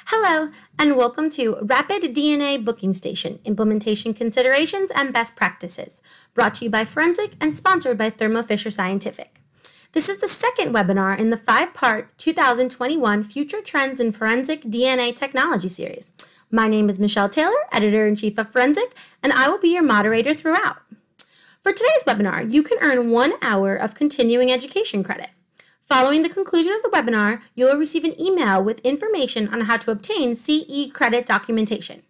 Hello, and welcome to Rapid DNA Booking Station, Implementation Considerations and Best Practices, brought to you by Forensic and sponsored by Thermo Fisher Scientific. This is the second webinar in the 5-part 2021 Future Trends in Forensic DNA Technology series. My name is Michelle Taylor, Editor-in-Chief of Forensic, and I will be your moderator throughout. For today's webinar, you can earn 1 hour of continuing education credit. Following the conclusion of the webinar, you will receive an email with information on how to obtain CE credit documentation.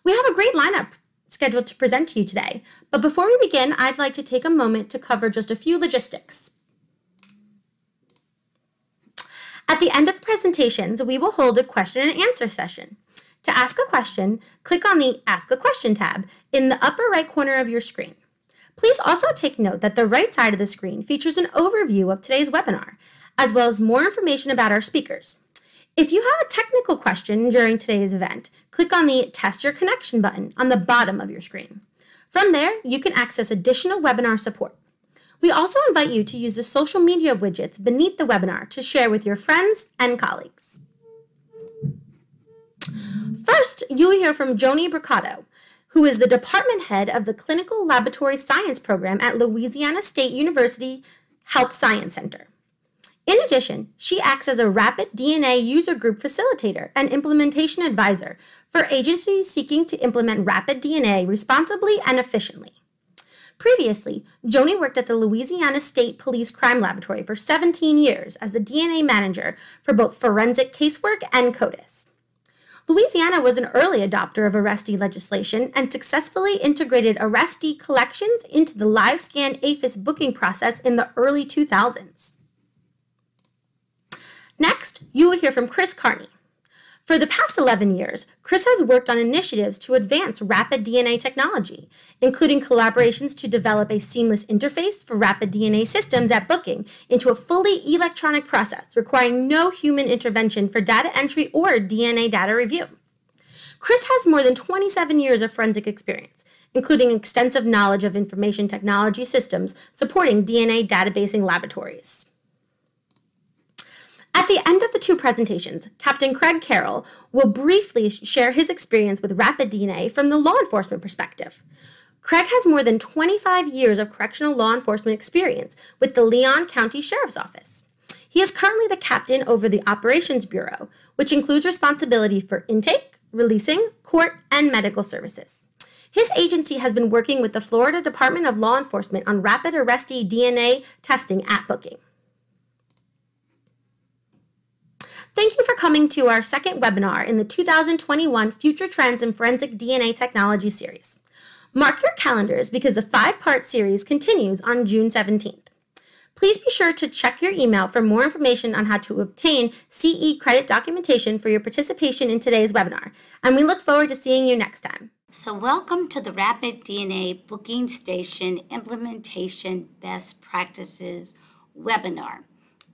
We have a great lineup scheduled to present to you today, but before we begin, I'd like to take a moment to cover just a few logistics. At the end of the presentations, we will hold a question and answer session. To ask a question, click on the Ask a Question tab in the upper right corner of your screen. Please also take note that the right side of the screen features an overview of today's webinar, as well as more information about our speakers. If you have a technical question during today's event, click on the Test Your Connection button on the bottom of your screen. From there, you can access additional webinar support. We also invite you to use the social media widgets beneath the webinar to share with your friends and colleagues. First, you will hear from Joni Bricado, who is the department head of the Clinical Laboratory Science Program at Louisiana State University Health Science Center. In addition, she acts as a Rapid DNA User Group Facilitator and Implementation Advisor for agencies seeking to implement Rapid DNA responsibly and efficiently. Previously, Joni worked at the Louisiana State Police Crime Laboratory for 17 years as the DNA manager for both forensic casework and CODIS. Louisiana was an early adopter of arrestee legislation and successfully integrated arrestee collections into the LiveScan APHIS booking process in the early 2000s. Next, you will hear from Chris Carney. For the past 11 years, Chris has worked on initiatives to advance rapid DNA technology, including collaborations to develop a seamless interface for rapid DNA systems at booking into a fully electronic process requiring no human intervention for data entry or DNA data review. Chris has more than 27 years of forensic experience, including extensive knowledge of information technology systems supporting DNA databasing laboratories. At the end of the two presentations, Captain Craig Carroll will briefly share his experience with rapid DNA from the law enforcement perspective. Craig has more than 25 years of correctional law enforcement experience with the Leon County Sheriff's Office. He is currently the captain over the Operations Bureau, which includes responsibility for intake, releasing, court, and medical services. His agency has been working with the Florida Department of Law Enforcement on rapid arrestee DNA testing at booking. Thank you for coming to our second webinar in the 2021 Future Trends in Forensic DNA Technology series. Mark your calendars because the 5-part series continues on June 17th. Please be sure to check your email for more information on how to obtain CE credit documentation for your participation in today's webinar, and we look forward to seeing you next time. So welcome to the Rapid DNA Booking Station Implementation Best Practices webinar.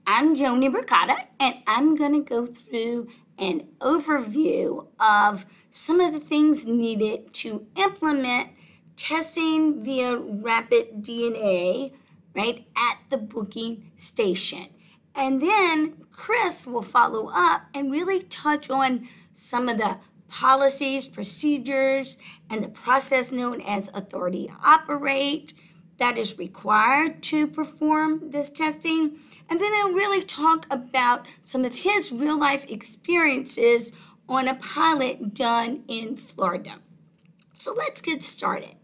I'm Joni Bricado, and I'm going to go through an overview of some of the things needed to implement testing via rapid DNA, right, at the booking station. And then Chris will follow up and really touch on some of the policies, procedures, and the process known as authority to operate that is required to perform this testing. And then I'll really talk about some of his real-life experiences on a pilot done in Florida. So let's get started.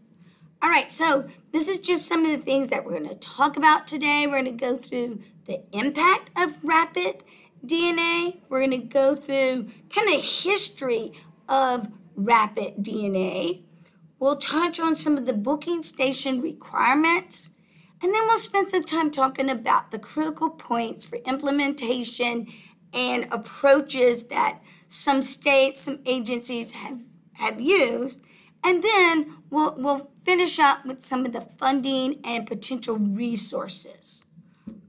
All right, so this is just some of the things that we're going to talk about today. We're going to go through the impact of rapid DNA. We're going to go through kind of history of rapid DNA. We'll touch on some of the booking station requirements. And then we'll spend some time talking about the critical points for implementation and approaches that some states, some agencies have used. And then we'll finish up with some of the funding and potential resources.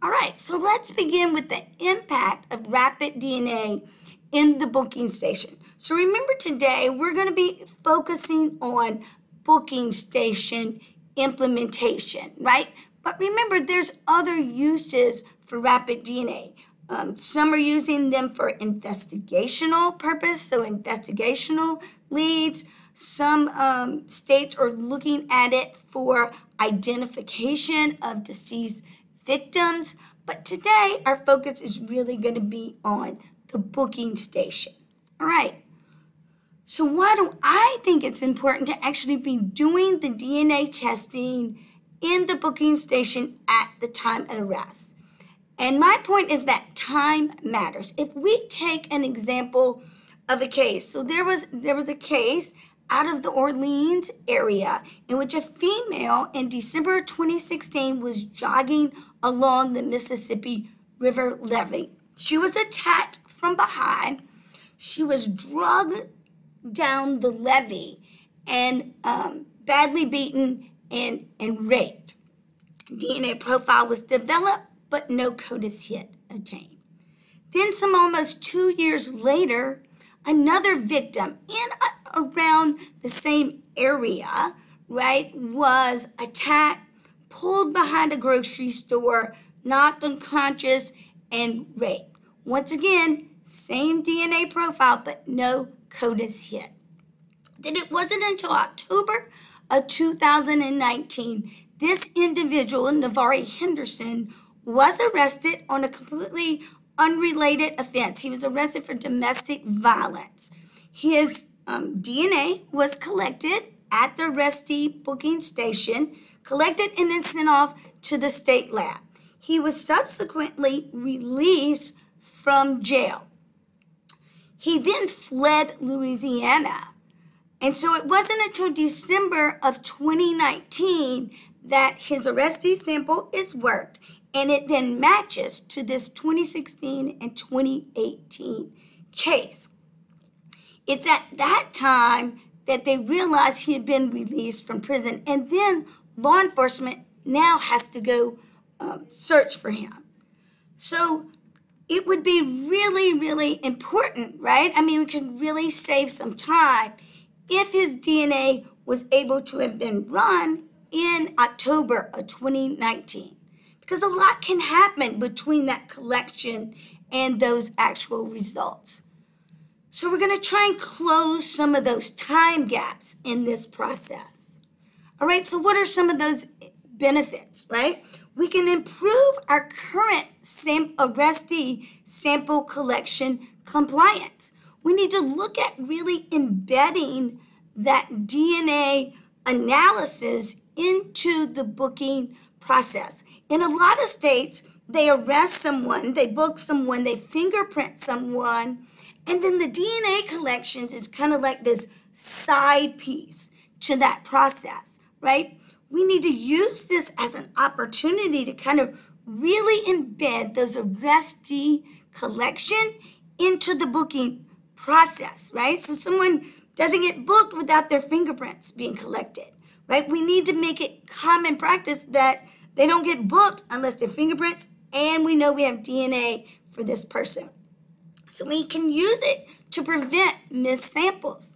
All right, so let's begin with the impact of rapid DNA in the booking station. So remember today, we're going to be focusing on booking station implementation, right? But remember, there's other uses for rapid DNA. Some are using them for investigational purpose, so investigational leads. Some states are looking at it for identification of deceased victims. But today, our focus is really going to be on the booking station. All right. So why do I think it's important to actually be doing the DNA testing in the booking station at the time of arrest? And my point is that time matters. If we take an example of a case, so there was a case out of the Orleans area in which a female in December 2016 was jogging along the Mississippi River levee. She was attacked from behind. She was dragged down the levee and badly beaten and raped. DNA profile was developed, but no CODIS hit attained. Then some almost 2 years later, another victim in around the same area, right, was attacked, pulled behind a grocery store, knocked unconscious, and raped. Once again, same DNA profile, but no CODIS hit. Then it wasn't until October of 2019, this individual, Navari Henderson, was arrested on a completely unrelated offense. He was arrested for domestic violence. His DNA was collected at the arrestee booking station, collected and then sent off to the state lab. He was subsequently released from jail. He then fled Louisiana. And so it wasn't until December of 2019 that his arrestee sample is worked, and it then matches to this 2016 and 2018 case. It's at that time that they realized he had been released from prison, and then law enforcement now has to go search for him. So it would be really, really important, right? I mean, we could really save some time if his DNA was able to have been run in October of 2019. Because a lot can happen between that collection and those actual results. So we're going to try and close some of those time gaps in this process. All right, so what are some of those benefits, right? We can improve our current arrestee sample collection compliance. We need to look at really embedding that DNA analysis into the booking process. In a lot of states, they arrest someone, they book someone, they fingerprint someone, and then the DNA collections is kind of like this side piece to that process, right? We need to use this as an opportunity to kind of really embed those arrestee collection into the booking process, right? So someone doesn't get booked without their fingerprints being collected, right? We need to make it common practice that they don't get booked unless their fingerprints, and we know we have DNA for this person. So we can use it to prevent missed samples.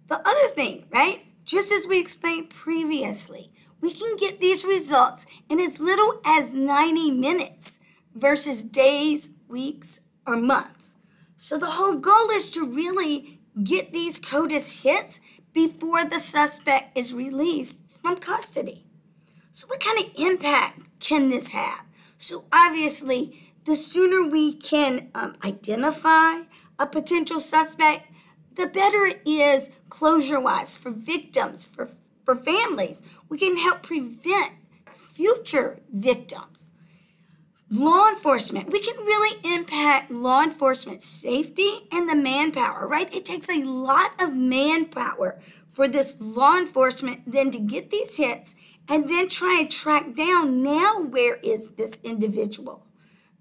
The other thing, right, just as we explained previously, we can get these results in as little as 90 minutes versus days, weeks, or months. So the whole goal is to really get these CODIS hits before the suspect is released from custody. So what kind of impact can this have? So obviously, the sooner we can identify a potential suspect, the better it is closure-wise for victims, for families. We can help prevent future victims. Law enforcement, we can really impact law enforcement safety and the manpower, right? It takes a lot of manpower for this law enforcement then to get these hits and then try and track down now where is this individual,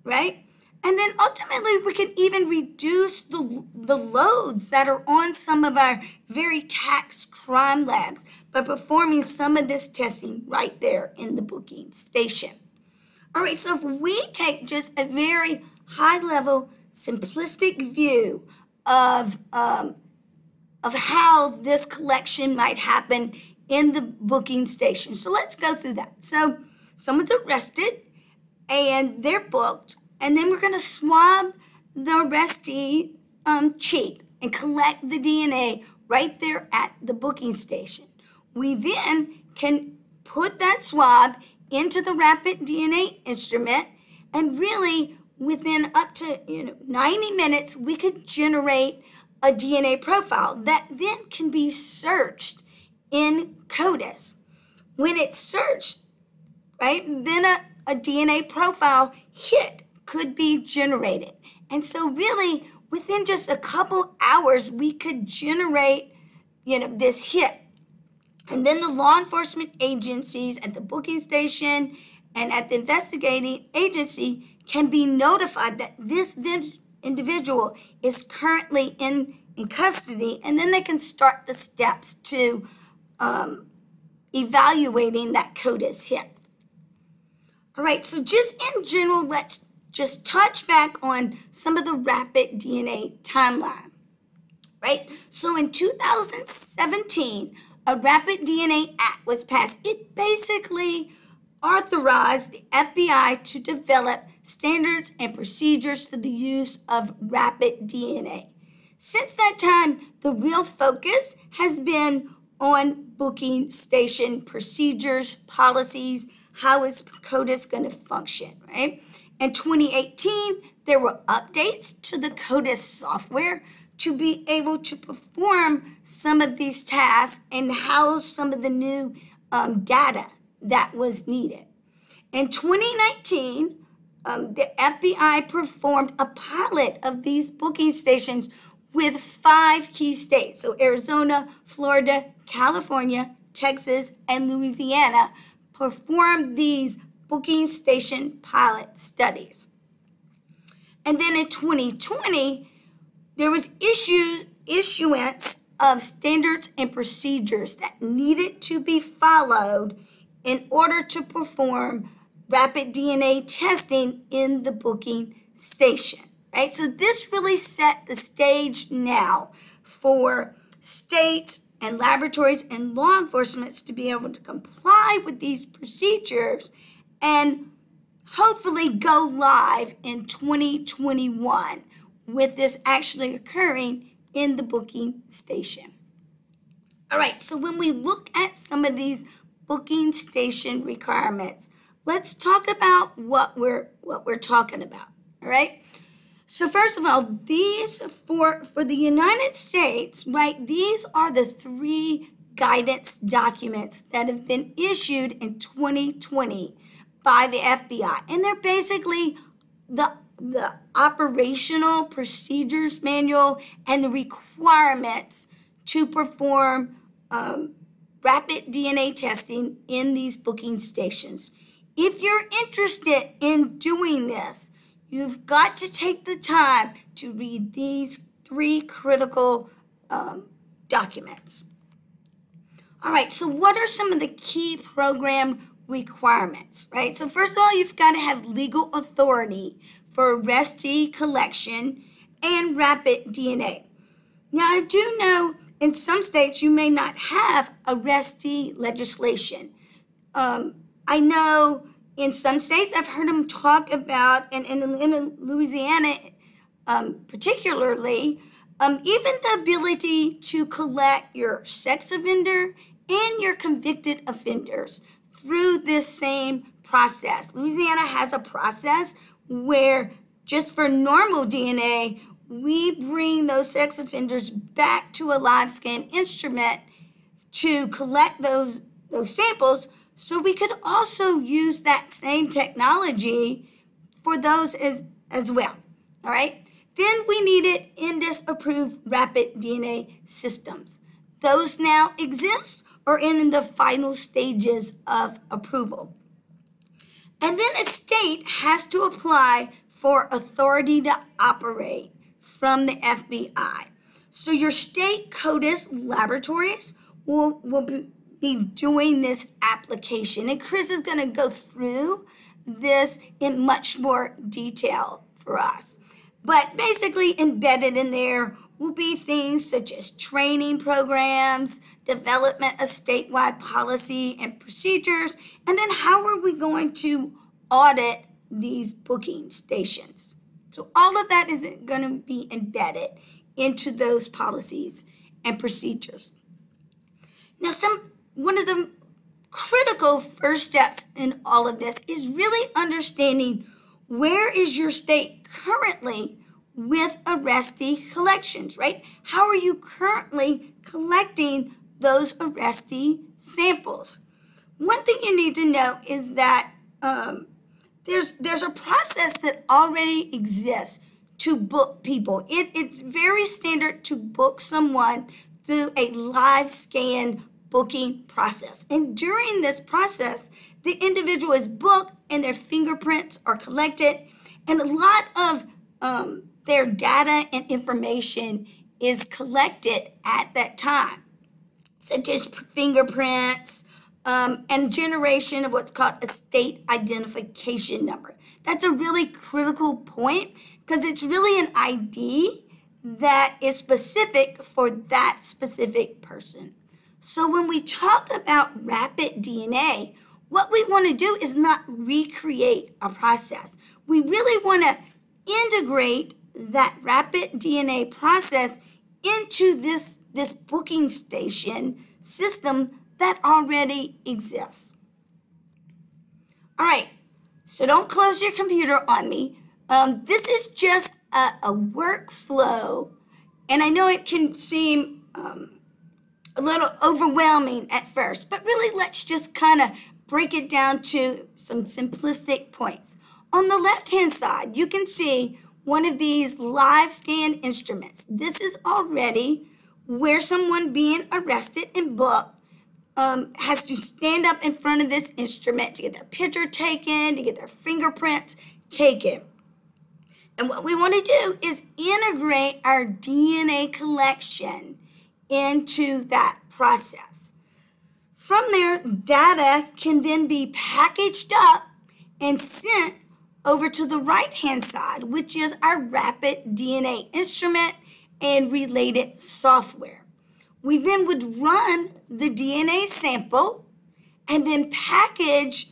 right? And then ultimately we can even reduce the loads that are on some of our very taxed crime labs by performing some of this testing right there in the booking station. All right, so if we take just a very high-level, simplistic view of how this collection might happen in the booking station. So let's go through that. So someone's arrested and they're booked. and then we're going to swab the arrestee cheek and collect the DNA right there at the booking station. We then can put that swab into the rapid DNA instrument, and really within up to 90 minutes, we could generate a DNA profile that then can be searched in CODIS. When it's searched, right, then a DNA profile hit could be generated. And so really, within just a couple hours, we could generate, this hit. And then the law enforcement agencies at the booking station and at the investigating agency can be notified that this individual is currently in custody, and then they can start the steps to evaluating that CODIS hit. All right, so just in general, let's just touch back on some of the rapid DNA timeline, right? So in 2017, a Rapid DNA Act was passed. It basically authorized the FBI to develop standards and procedures for the use of rapid DNA. Since that time, the real focus has been on booking station procedures, policies, how is CODIS going to function, right? In 2018, there were updates to the CODIS software to be able to perform some of these tasks and house some of the new data that was needed. In 2019, the FBI performed a pilot of these booking stations with 5 key states. So Arizona, Florida, California, Texas, and Louisiana performed these booking station pilot studies. And then in 2020, there was issuance of standards and procedures that needed to be followed in order to perform rapid DNA testing in the booking station, right? So this really set the stage now for states and laboratories and law enforcement to be able to comply with these procedures and hopefully go live in 2021 with this actually occurring in the booking station. All right, so when we look at some of these booking station requirements, let's talk about what we're talking about, all right? So first of all, these for the United States, right, these are the 3 guidance documents that have been issued in 2020 by the FBI. And they're basically the operational procedures manual and the requirements to perform rapid DNA testing in these booking stations. If you're interested in doing this, you've got to take the time to read these 3 critical documents. All right, so what are some of the key program requirements, right? So first of all, you've got to have legal authority for arrestee collection and rapid DNA. Now, I do know in some states you may not have arrestee legislation. I know in some states I've heard them talk about, and in Louisiana particularly, even the ability to collect your sex offender and your convicted offenders through this same process. Louisiana has a process where just for normal DNA, we bring those sex offenders back to a live scan instrument to collect those samples, so we could also use that same technology for those as well, all right? Then we needed INDIS-approved rapid DNA systems. Those now exist or in the final stages of approval. And then a state has to apply for authority to operate from the FBI. So your state CODIS laboratories will be doing this application. And Chris is going to go through this in much more detail for us. But basically embedded in there will be things such as training programs, development of statewide policy and procedures, and then how are we going to audit these booking stations. So all of that is going to be embedded into those policies and procedures. Now, one of the critical first steps in all of this is really understanding where is your state currently with arrestee collections, right? How are you currently collecting those arrestee samples? One thing you need to know is that there's a process that already exists to book people. It's very standard to book someone through a live scan booking process. And during this process, the individual is booked and their fingerprints are collected, and a lot of their data and information is collected at that time, such as fingerprints and generation of what's called a state identification number. That's a really critical point because it's really an ID that is specific for that specific person. So when we talk about rapid DNA, what we want to do is not recreate a process. We really want to integrate that rapid DNA process into this booking station system that already exists. All right, so don't close your computer on me. This is just a workflow, and I know it can seem a little overwhelming at first, but really let's just kind of break it down to some simplistic points. On the left-hand side, you can see one of these live scan instruments. This is already where someone being arrested and booked has to stand up in front of this instrument to get their picture taken, to get their fingerprints taken. And what we want to do is integrate our DNA collection into that process. From there, data can then be packaged up and sent over to the right-hand side, which is our rapid DNA instrument and related software. We then would run the DNA sample and then package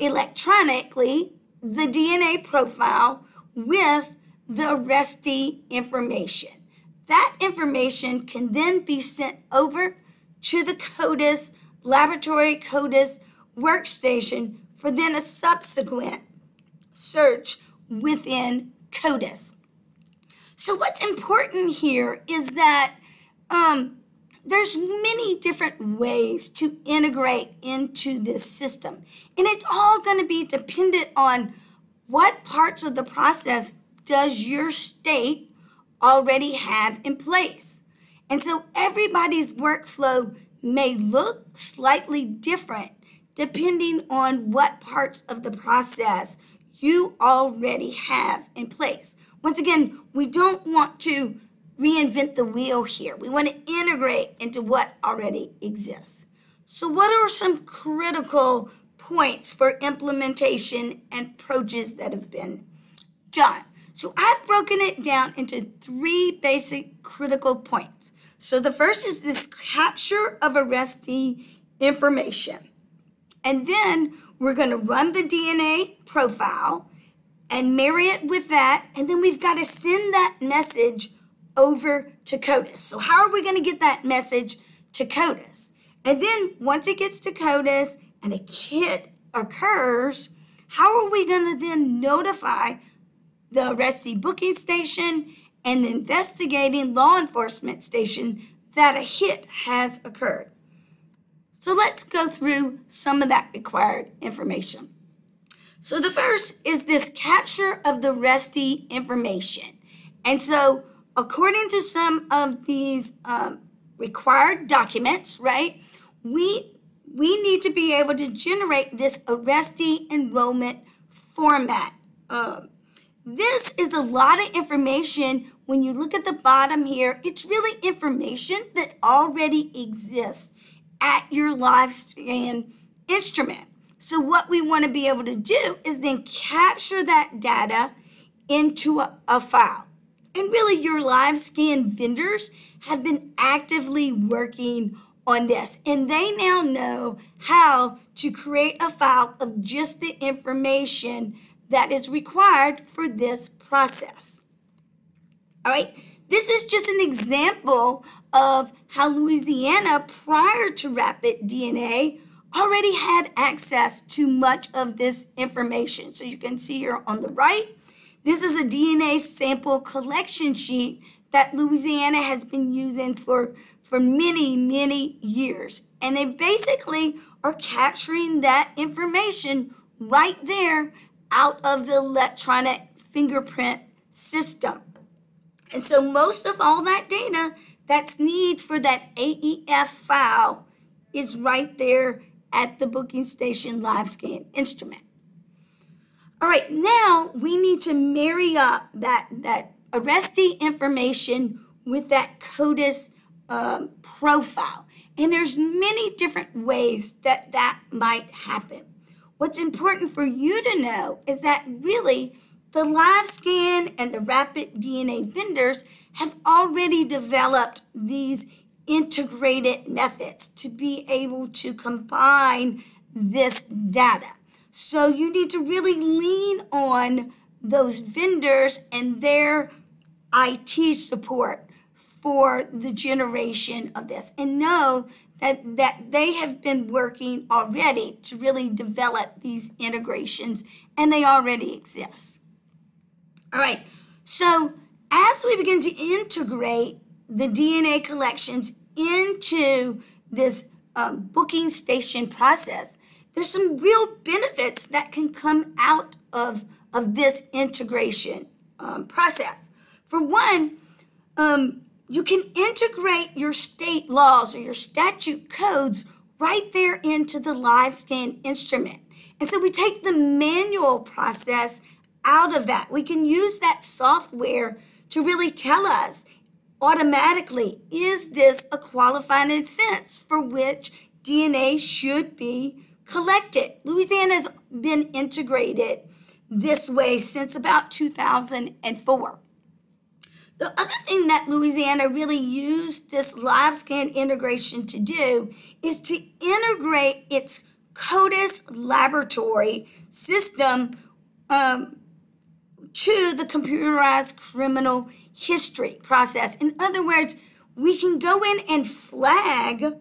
electronically the DNA profile with the arrestee information. That information can then be sent over to the CODIS, laboratory CODIS workstation for then a subsequent search within CODIS. So what's important here is that there's many different ways to integrate into this system. And it's all going to be dependent on what parts of the process does your state already have in place. And so everybody's workflow may look slightly different depending on what parts of the process you already have in place. Once again, we don't want to reinvent the wheel here. We want to integrate into what already exists. So what are some critical points for implementation and approaches that have been done? So I've broken it down into 3 basic critical points. So the first is this capture of arrestee information. And then we're going to run the DNA profile and marry it with that. And then we've got to send that message over to CODIS. So how are we going to get that message to CODIS? And then once it gets to CODIS and a hit occurs, how are we going to then notify the arrestee booking station and the investigating law enforcement station that a hit has occurred? So let's go through some of that required information. So the first is this capture of the arrestee information. And so according to some of these required documents, right, we need to be able to generate this arrestee enrollment format. This is a lot of information. When you look at the bottom here, it's really information that already exists at your live scan instrument. So what we want to be able to do is then capture that data into a file. And really your live scan vendors have been actively working on this, and they now know how to create a file of just the information that is required for this process. All right, this is just an example of how Louisiana, prior to rapid DNA, already had access to much of this information. So you can see here on the right, this is a DNA sample collection sheet that Louisiana has been using for many, many years. And they basically are capturing that information right there out of the electronic fingerprint system. And so most of all that data that's needed for that AEF file is right there at the booking station live scan instrument. All right, now we need to marry up that arrestee information with that CODIS profile. And there's many different ways that might happen. What's important for you to know is that really the live scan and the rapid DNA vendors have already developed these integrated methods to be able to combine this data. So you need to really lean on those vendors and their IT support for the generation of this, and know that they have been working already to really develop these integrations, and they already exist. All right, so as we begin to integrate the DNA collections into this booking station process, there's some real benefits that can come out of this integration process. For one, you can integrate your state laws or your statute codes right there into the live scan instrument. And so we take the manual process out of that. We can use that software to really tell us automatically, is this a qualifying offense for which DNA should be collected? Louisiana has been integrated this way since about 2004. The other thing that Louisiana really used this live scan integration to do is to integrate its CODIS laboratory system to the computerized criminal history process. In other words, we can go in and flag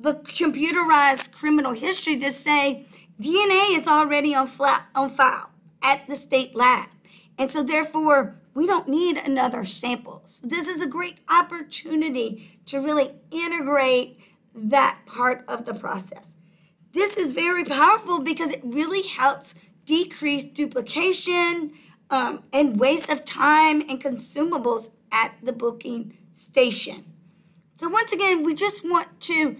the computerized criminal history to say DNA is already on file at the state lab. And so therefore, we don't need another sample. So this is a great opportunity to really integrate that part of the process. This is very powerful because it really helps decrease duplication and waste of time and consumables at the booking station. So once again, we just want to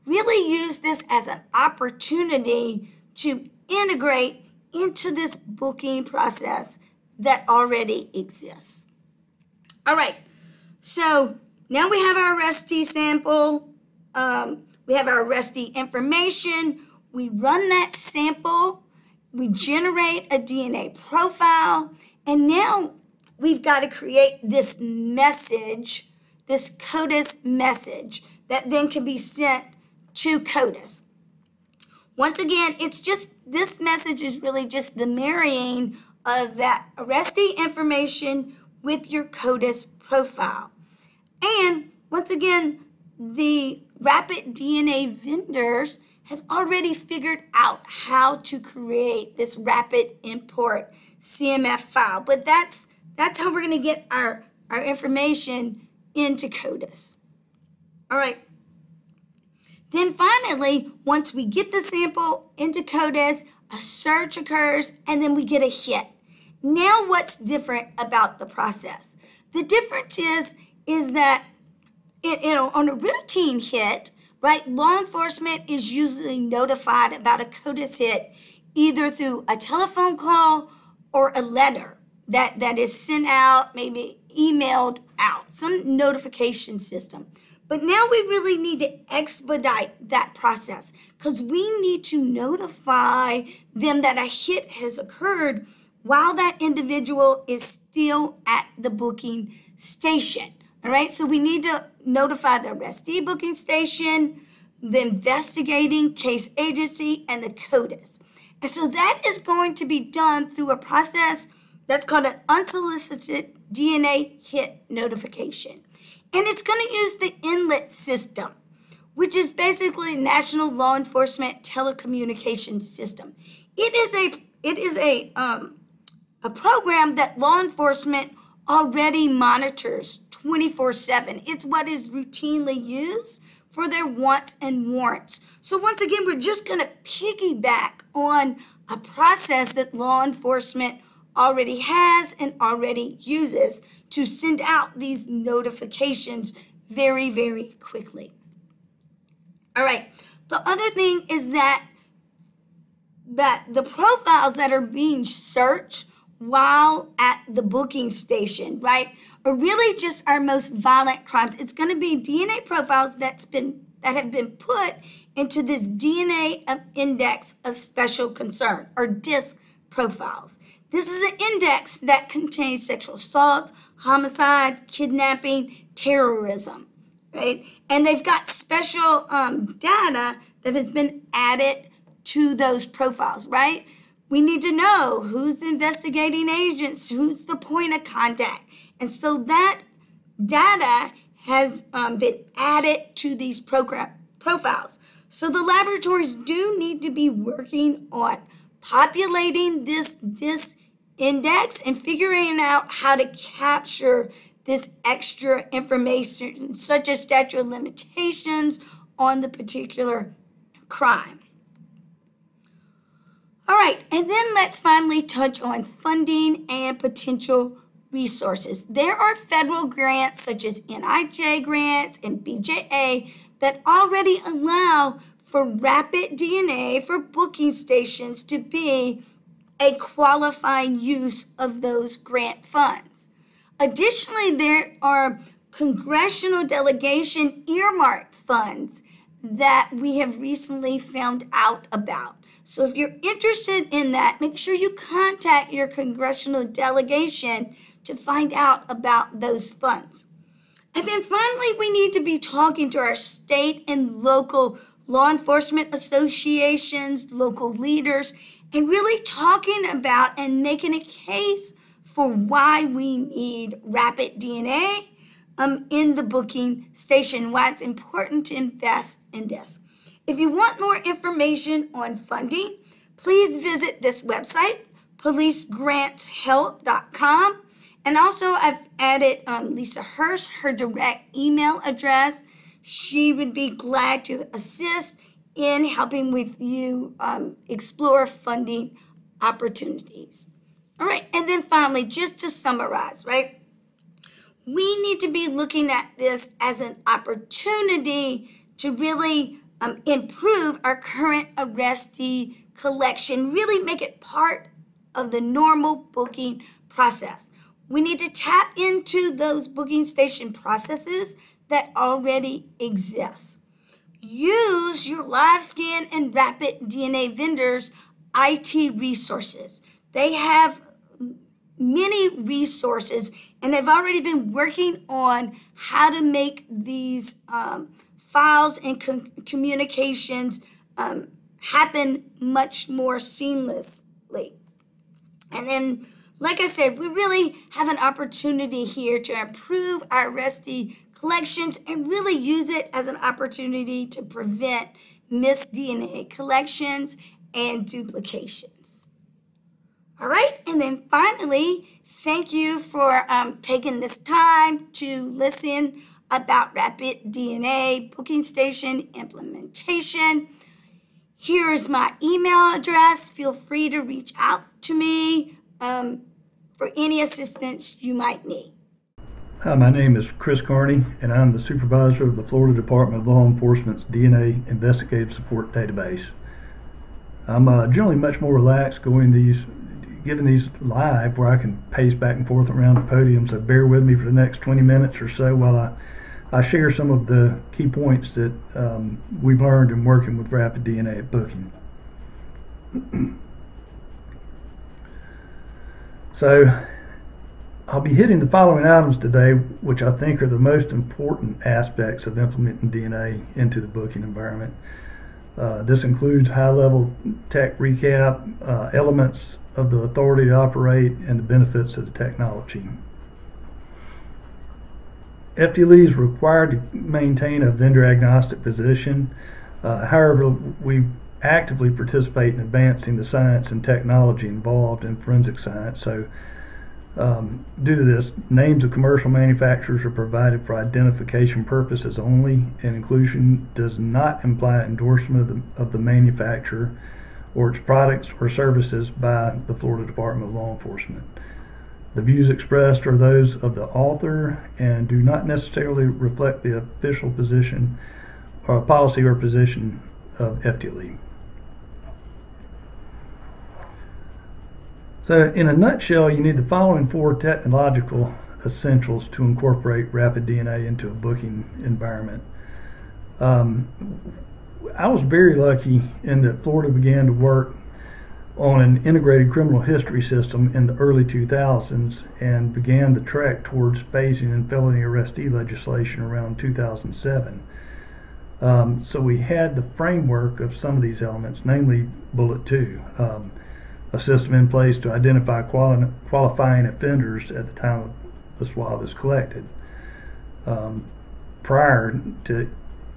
really use this as an opportunity to integrate into this booking process that already exists. All right, so now we have our arrestee sample. We have our arrestee information. We run that sample. We generate a DNA profile. And now we've got to create this message, this CODIS message that then can be sent to CODIS. Once again, it's just, this message is really just the marrying of that arrestee information with your CODIS profile. And once again, the rapid DNA vendors have already figured out how to create this rapid import CMF file. But that's how we're going to get our information into CODIS. All right. Then finally, once we get the sample into CODIS, a search occurs, and then we get a hit. Now what's different about the process? The difference is that on a routine hit, right, law enforcement is usually notified about a CODIS hit either through a telephone call or a letter that is sent out, maybe emailed out, some notification system. But now we really need to expedite that process because we need to notify them that a hit has occurred while that individual is still at the booking station. All right, so we need to notify the arrestee booking station, the investigating case agency, and the CODIS. And so that is going to be done through a process that's called an unsolicited DNA hit notification. And it's going to use the inlet system, which is basically National Law Enforcement Telecommunications System. It is a program that law enforcement already monitors 24/7. It's what is routinely used for their wants and warrants. So once again, we're just going to piggyback on a process that law enforcement already has and already uses to send out these notifications very, very quickly. All right, the other thing is that the profiles that are being searched while at the booking station, right, are really just our most violent crimes. It's going to be DNA profiles that have been put into this DNA index of special concern, or DISC profiles. This is an index that contains sexual assault, homicide, kidnapping, terrorism, right? And they've got special data that has been added to those profiles, right? We need to know who's the investigating agents, who's the point of contact. And so that data has been added to these profiles. So the laboratories do need to be working on populating this index and figuring out how to capture this extra information, such as statute of limitations on the particular crime. All right, and then let's finally touch on funding and potential resources. There are federal grants such as NIJ grants and BJA that already allow for rapid DNA for booking stations to be a qualifying use of those grant funds. Additionally, there are congressional delegation earmarked funds that we have recently found out about. So if you're interested in that, make sure you contact your congressional delegation to find out about those funds. And then finally, we need to be talking to our state and local law enforcement associations, local leaders, and really talking about and making a case for why we need rapid DNA in the booking station, why it's important to invest in this. If you want more information on funding, please visit this website, policegrantshelp.com. And also, I've added Lisa Hurst, her direct email address. She would be glad to assist in helping with you explore funding opportunities. All right, and then finally, just to summarize, right? We need to be looking at this as an opportunity to really improve our current arrestee collection, really make it part of the normal booking process. We need to tap into those booking station processes that already exist. Use your live scan and rapid DNA vendors' IT resources. They have many resources and have already been working on how to make these files and communications happen much more seamlessly. And then, like I said, we really have an opportunity here to improve our arrestee collections and really use it as an opportunity to prevent missed DNA collections and duplications. All right, and then finally, thank you for taking this time to listen about rapid DNA booking station implementation. Here is my email address. Feel free to reach out to me for any assistance you might need. Hi, my name is Chris Carney, and I'm the supervisor of the Florida Department of Law Enforcement's DNA Investigative Support Database. I'm generally much more relaxed giving these live where I can pace back and forth around the podium, so bear with me for the next 20 minutes or so while I share some of the key points that we've learned in working with rapid DNA at booking. So I'll be hitting the following items today, which I think are the most important aspects of implementing DNA into the booking environment. This includes high-level tech recap, elements of the authority to operate, and the benefits of the technology. FDLE is required to maintain a vendor-agnostic position. However, we actively participate in advancing the science and technology involved in forensic science. So, due to this, names of commercial manufacturers are provided for identification purposes only, and inclusion does not imply endorsement of the manufacturer or its products or services by the Florida Department of Law Enforcement. The views expressed are those of the author and do not necessarily reflect the official position or policy or position of FDLE. So, in a nutshell, you need the following 4 technological essentials to incorporate rapid DNA into a booking environment. I was very lucky in that Florida began to work on an integrated criminal history system in the early 2000s and began the trek towards phasing in felony arrestee legislation around 2007. So we had the framework of some of these elements, namely Bullet 2, a system in place to identify qualifying offenders at the time the swab is collected. Prior to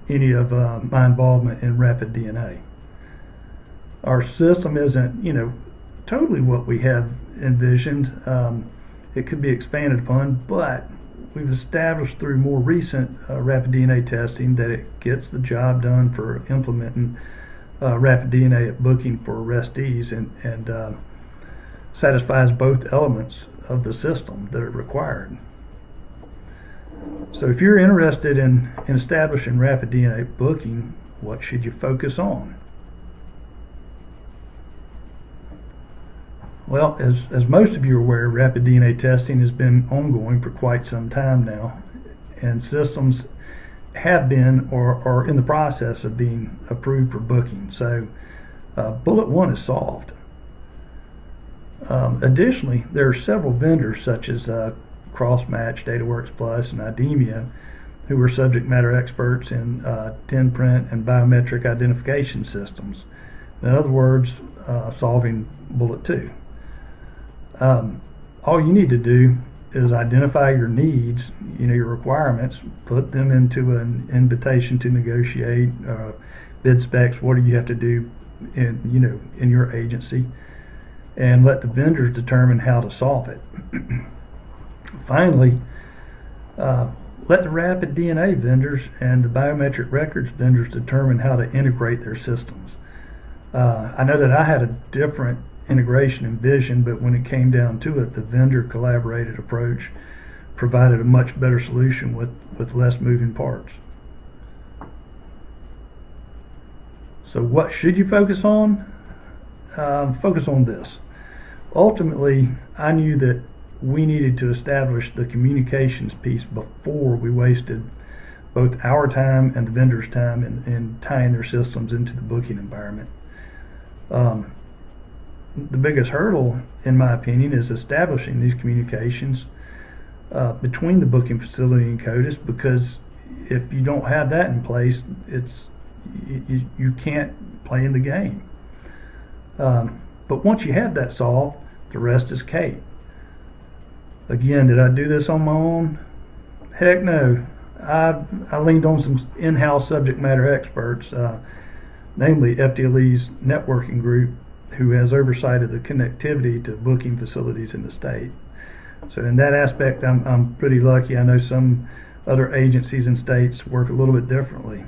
any of my involvement in rapid DNA. Our system isn't, totally what we have envisioned. It could be expanded upon, but we've established through more recent rapid DNA testing that it gets the job done for implementing rapid DNA at booking for arrestees and satisfies both elements of the system that are required. So if you're interested in establishing rapid DNA booking, what should you focus on? Well, as most of you are aware, rapid DNA testing has been ongoing for quite some time now, and systems have been or are in the process of being approved for booking. So Bullet 1 is solved. Additionally, there are several vendors such as Crossmatch, DataWorks Plus, and IDEMIA who are subject matter experts in tinprint and biometric identification systems. In other words, solving Bullet 2. All you need to do is identify your needs, your requirements, put them into an invitation to negotiate, bid specs, what do you have to do in your agency, and let the vendors determine how to solve it. Finally, let the rapid DNA vendors and the biometric records vendors determine how to integrate their systems. I know that I had a different integration and vision, but when it came down to it, the vendor collaborated approach provided a much better solution with less moving parts. So what should you focus on? Focus on this. Ultimately, I knew that we needed to establish the communications piece before we wasted both our time and the vendor's time in tying their systems into the booking environment. The biggest hurdle, in my opinion, is establishing these communications between the booking facility and CODIS, because if you don't have that in place, you can't play in the game. But once you have that solved, the rest is cake. Again, did I do this on my own? Heck no. I leaned on some in-house subject matter experts, namely FDLE's networking group, who has oversight of the connectivity to booking facilities in the state. So in that aspect, I'm pretty lucky. I know some other agencies and states work a little bit differently.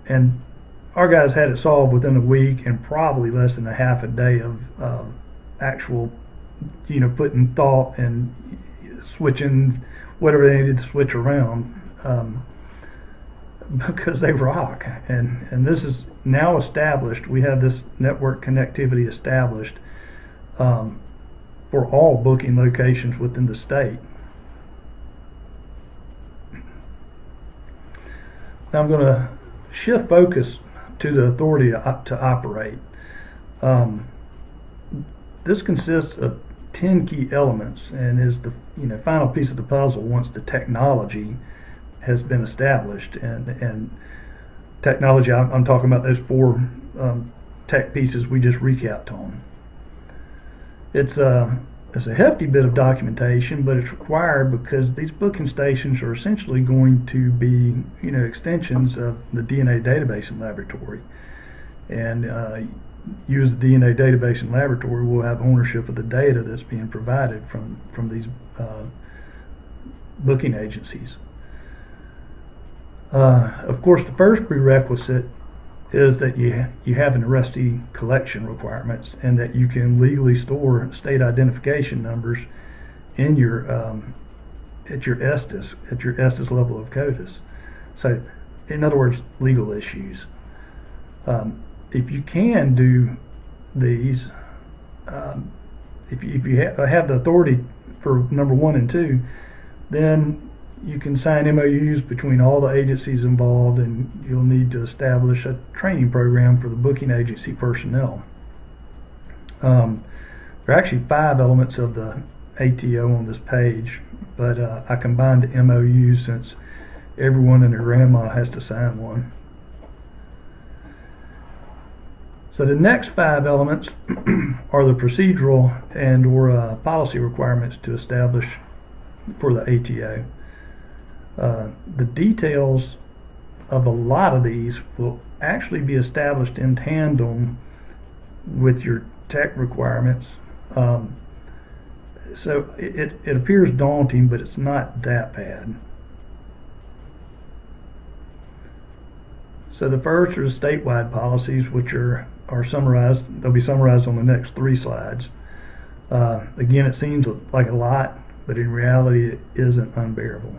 And our guys had it solved within a week and probably less than a half a day of actual, putting thought and switching whatever they needed to switch around, because they rock. And this is now established. We have this network connectivity established for all booking locations within the state. Now I'm going to shift focus to the authority to operate. This consists of 10 key elements and is the final piece of the puzzle once the technology has been established, and technology, I'm talking about those four tech pieces we just recapped on. It's a hefty bit of documentation, but it's required because these booking stations are essentially going to be, extensions of the DNA database and laboratory. And you as the DNA database and laboratory will have ownership of the data that's being provided from these booking agencies. Of course, the first prerequisite is that you have an RHID collection requirements, and that you can legally store state identification numbers in your at your Estes level of CODIS. So, in other words, legal issues. If you can do these, if you have the authority for number 1 and 2, then you can sign MOUs between all the agencies involved, and you'll need to establish a training program for the booking agency personnel. There are actually 5 elements of the ATO on this page, but I combined the MOUs since everyone and their grandma has to sign one. So the next 5 elements are the procedural and or policy requirements to establish for the ATO. The details of a lot of these will actually be established in tandem with your tech requirements. So it appears daunting, but it's not that bad. So the first are the statewide policies, which are summarized. They'll be summarized on the next 3 slides. Again, it seems like a lot, but in reality it isn't unbearable.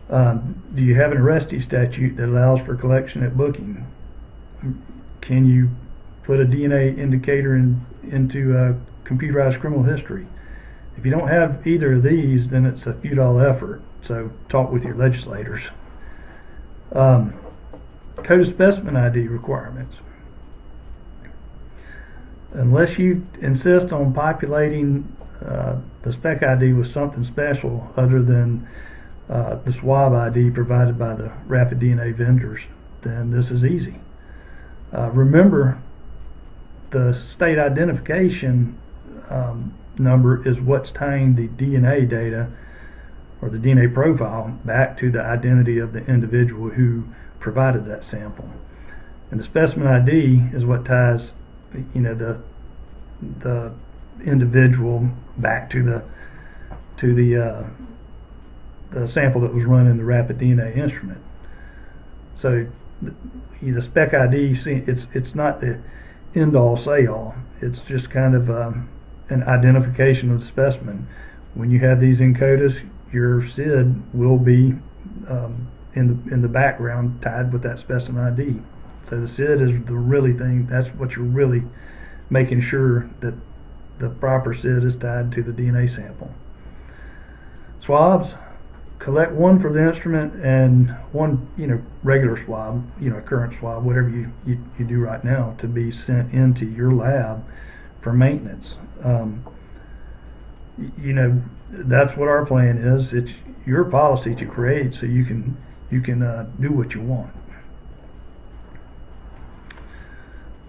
Do you have an RHID statute that allows for collection at booking? Can you put a DNA indicator into computerized criminal history? If you don't have either of these, then it's a futile effort, so talk with your legislators. CODIS specimen ID requirements. Unless you insist on populating the spec ID with something special other than the swab ID provided by the rapid DNA vendors, then this is easy. Remember, the state identification number is what's tying the DNA data or the DNA profile back to the identity of the individual who provided that sample, and the specimen ID is what ties, the individual back to the sample that was run in the rapid DNA instrument. So the spec ID, it's not the end-all say-all. It's just kind of an identification of the specimen. When you have these in CODIS, your SID will be in the background tied with that specimen ID. So the SID is the really thing. That's what you're really making sure that the proper SID is tied to the DNA sample. Swabs, collect one for the instrument and one, regular swab, a current swab, whatever you do right now, to be sent into your lab for maintenance. That's what our plan is. It's your policy to create so you can do what you want.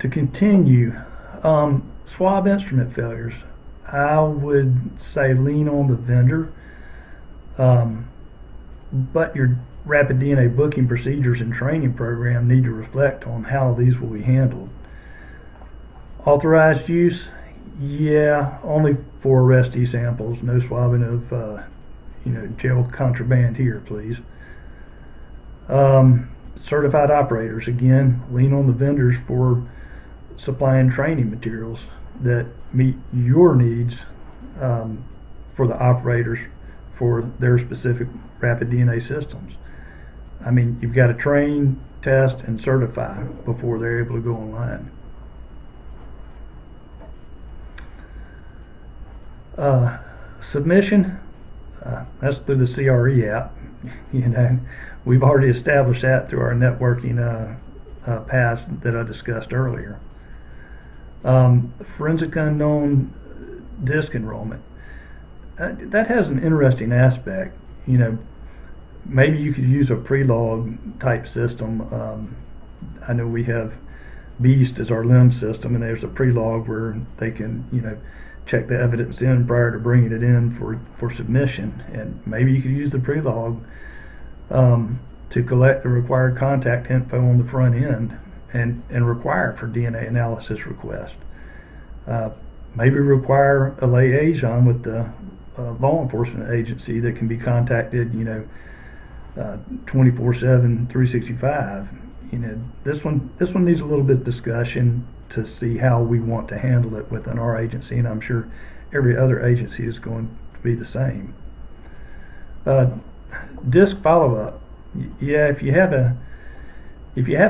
To continue, swab instrument failures, I would say lean on the vendor, but your rapid DNA booking procedures and training program need to reflect on how these will be handled. Authorized use, yeah, only for RHID samples, no swabbing of jail contraband here, please. Certified operators, again, lean on the vendors for supplying training materials that meet your needs for the operators for their specific rapid DNA systems. I mean, you've got to train, test, and certify before they're able to go online. Submission, that's through the CRE app. We've already established that through our networking paths that I discussed earlier. Forensic unknown disk enrollment. That has an interesting aspect. maybe you could use a pre-log type system. I know we have Beast as our limb system, and there's a pre-log where they can, check the evidence in prior to bringing it in for submission. And maybe you could use the pre-log to collect the required contact info on the front end and require for DNA analysis request. Maybe require a liaison with the law enforcement agency that can be contacted, 24/7, 365. This one needs a little bit of discussion to see how we want to handle it within our agency, and I'm sure every other agency is going to be the same. Disc follow-up. Yeah, if you have a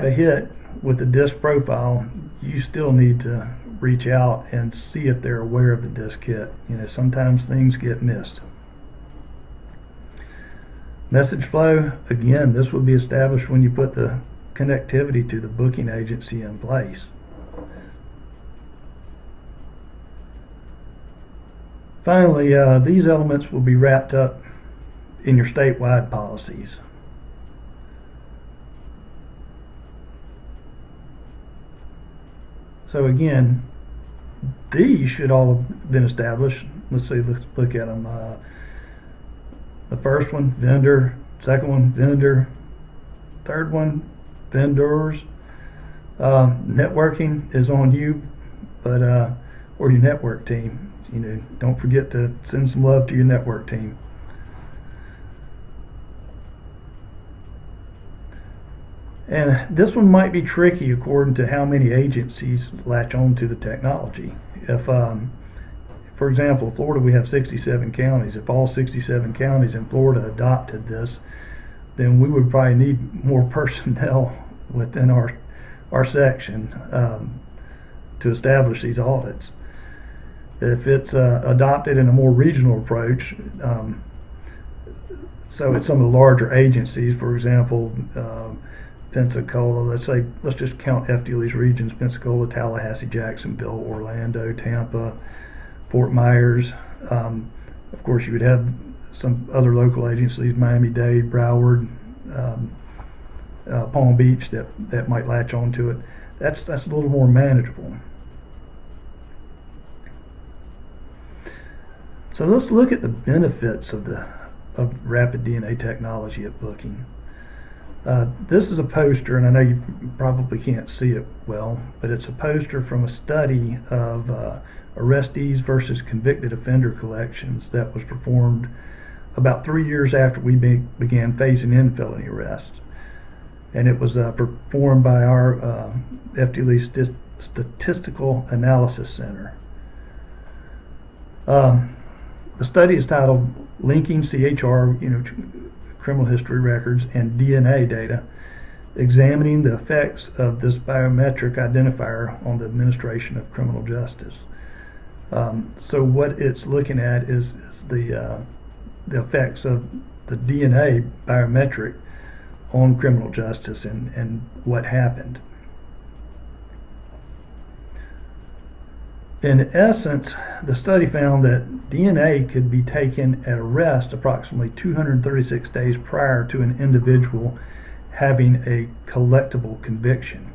hit with the disc profile, you still need to reach out and see if they're aware of the disc hit. Sometimes things get missed. Message flow, again, this will be established when you put the connectivity to the booking agency in place. Finally, these elements will be wrapped up in your statewide policies. So again, these should all have been established. Let's look at them. The first one, vendor. Second one, vendor. Third one, vendors. Networking is on you, but or your network team. Don't forget to send some love to your network team. And this one might be tricky according to how many agencies latch on to the technology. If, for example, Florida, we have 67 counties. If all 67 counties in Florida adopted this, then we would probably need more personnel within our section to establish these audits. If it's adopted in a more regional approach, so it's some of the larger agencies, for example, Pensacola, let's just count FDLE's regions: Pensacola, Tallahassee, Jacksonville, Orlando, Tampa, Fort Myers. Of course, you would have some other local agencies: Miami-Dade, Broward, Palm Beach, that might latch onto it. That's a little more manageable. So let's look at the benefits of rapid DNA technology at booking. This is a poster, and I know you probably can't see it well, but it's a poster from a study of arrestees versus convicted offender collections that was performed about 3 years after we began phasing in felony arrests. And it was performed by our FDLE Statistical Analysis Center. The study is titled Linking CHR, criminal history records, and DNA data, examining the effects of this biometric identifier on the administration of criminal justice. So what it's looking at is the effects of the DNA biometric on criminal justice and what happened. In essence, the study found that DNA could be taken at arrest approximately 236 days prior to an individual having a collectible conviction.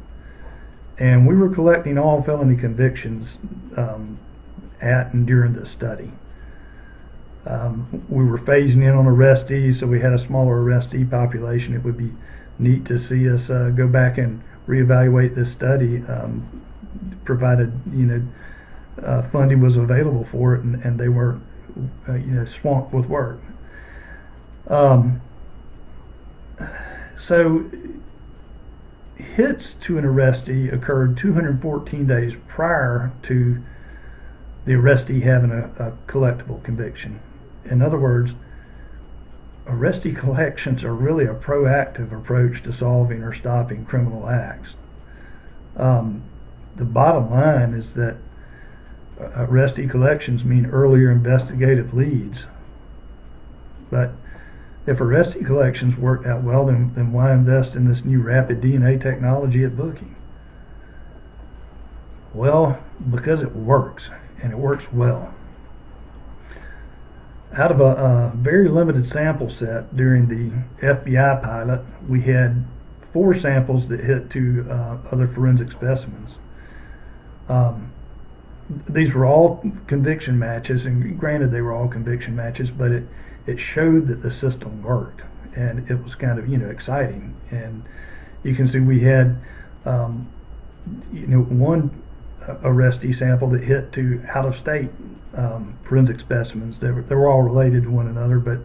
And we were collecting all felony convictions at and during the study. We were phasing in on arrestees, so we had a smaller arrestee population. It would be neat to see us go back and reevaluate this study, provided funding was available for it, and they weren't swamped with work. So hits to an arrestee occurred 214 days prior to the arrestee having a collectible conviction. In other words, arrestee collections are really a proactive approach to solving or stopping criminal acts. The bottom line is that arrestee collections mean earlier investigative leads. But if arrestee collections worked out well, then why invest in this new rapid DNA technology at booking? Well, because it works, and it works well. Out of a very limited sample set during the FBI pilot, we had 4 samples that hit to other forensic specimens. These were all conviction matches, and granted they were all conviction matches, but it showed that the system worked, and it was kind of exciting. And you can see we had one arrestee sample that hit to out-of-state forensic specimens. They were all related to one another, but